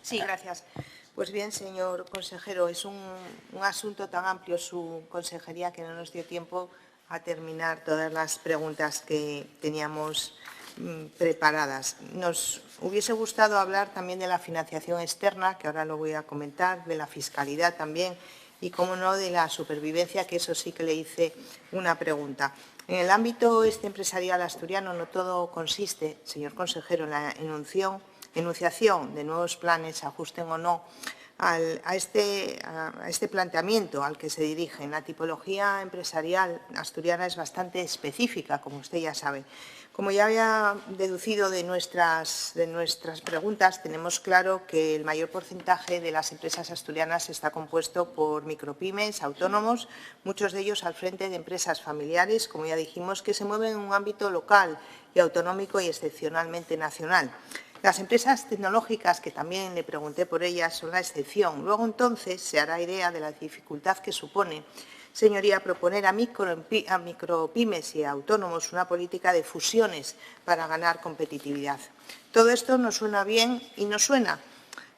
Sí, gracias. Pues bien, señor consejero, es un asunto tan amplio su consejería que no nos dio tiempo a terminar todas las preguntas que teníamos preparadas. Nos hubiese gustado hablar también de la financiación externa, que ahora lo voy a comentar, de la fiscalidad también y, cómo no, de la supervivencia, que eso sí que le hice una pregunta. En el ámbito empresarial asturiano no todo consiste, señor consejero, en la enunciación de nuevos planes, se ajusten o no a este planteamiento al que se dirigen. La tipología empresarial asturiana es bastante específica, como usted ya sabe. Como ya había deducido de nuestras preguntas, tenemos claro que el mayor porcentaje de las empresas asturianas está compuesto por micropymes, autónomos, muchos de ellos al frente de empresas familiares, como ya dijimos, que se mueven en un ámbito local y autonómico y excepcionalmente nacional. Las empresas tecnológicas, que también le pregunté por ellas, son la excepción. Luego, entonces, se hará idea de la dificultad que supone, señoría, proponer a micropymes y a autónomos una política de fusiones para ganar competitividad. Todo esto nos suena bien y nos suena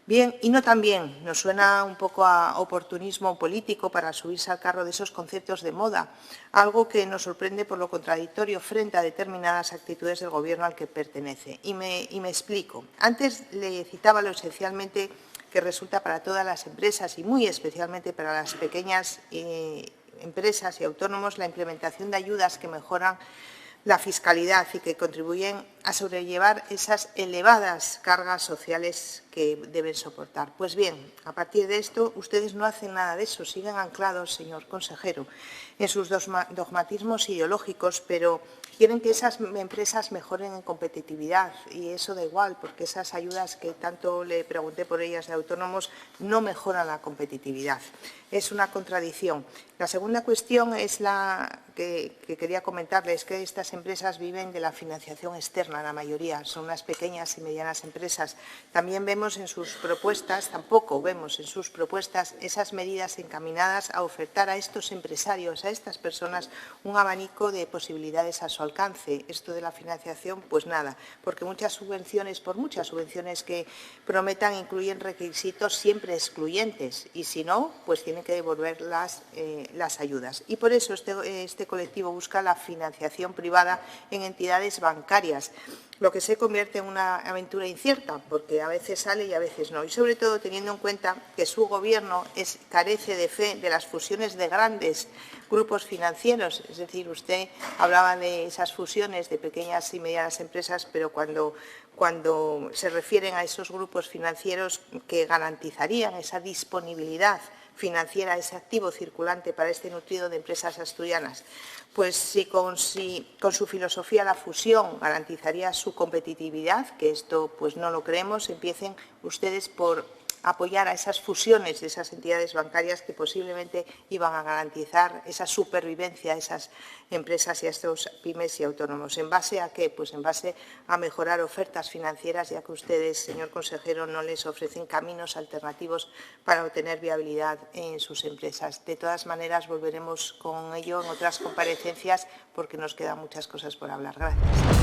bien y no tan bien. Nos suena un poco a oportunismo político para subirse al carro de esos conceptos de moda, algo que nos sorprende por lo contradictorio frente a determinadas actitudes del Gobierno al que pertenece. Y me explico. Antes le citaba lo esencialmente que resulta para todas las empresas y muy especialmente para las pequeñas empresas y autónomos la implementación de ayudas que mejoran la fiscalidad y que contribuyen a sobrellevar esas elevadas cargas sociales que deben soportar. Pues bien, a partir de esto, ustedes no hacen nada de eso, siguen anclados, señor consejero, en sus dogmatismos ideológicos, pero quieren que esas empresas mejoren en competitividad y eso da igual, porque esas ayudas que tanto le pregunté por ellas de autónomos no mejoran la competitividad. Es una contradicción. La segunda cuestión es la que quería comentarle, es que estas empresas viven de la financiación externa, la mayoría, son las pequeñas y medianas empresas. También vemos en sus propuestas, tampoco vemos en sus propuestas esas medidas encaminadas a ofertar a estos empresarios, a estas personas, un abanico de posibilidades a su alcance. Esto de la financiación, pues nada, porque muchas subvenciones, por muchas subvenciones que prometan, incluyen requisitos siempre excluyentes y si no, pues tienen que devolver las ayudas. Y por eso este colectivo busca la financiación privada en entidades bancarias, lo que se convierte en una aventura incierta, porque a veces sale y a veces no. Y sobre todo teniendo en cuenta que su Gobierno carece de fe de las fusiones de grandes grupos financieros. Es decir, usted hablaba de esas fusiones de pequeñas y medianas empresas, pero cuando se refieren a esos grupos financieros que garantizarían esa disponibilidad financiera, ese activo circulante para este nutrido de empresas asturianas, pues si con su filosofía la fusión garantizaría su competitividad, que esto pues no lo creemos, empiecen ustedes por apoyar a esas fusiones de esas entidades bancarias que posiblemente iban a garantizar esa supervivencia a esas empresas y a estos pymes y autónomos. ¿En base a qué? Pues en base a mejorar ofertas financieras, ya que ustedes, señor consejero, no les ofrecen caminos alternativos para obtener viabilidad en sus empresas. De todas maneras, volveremos con ello en otras comparecencias porque nos quedan muchas cosas por hablar. Gracias.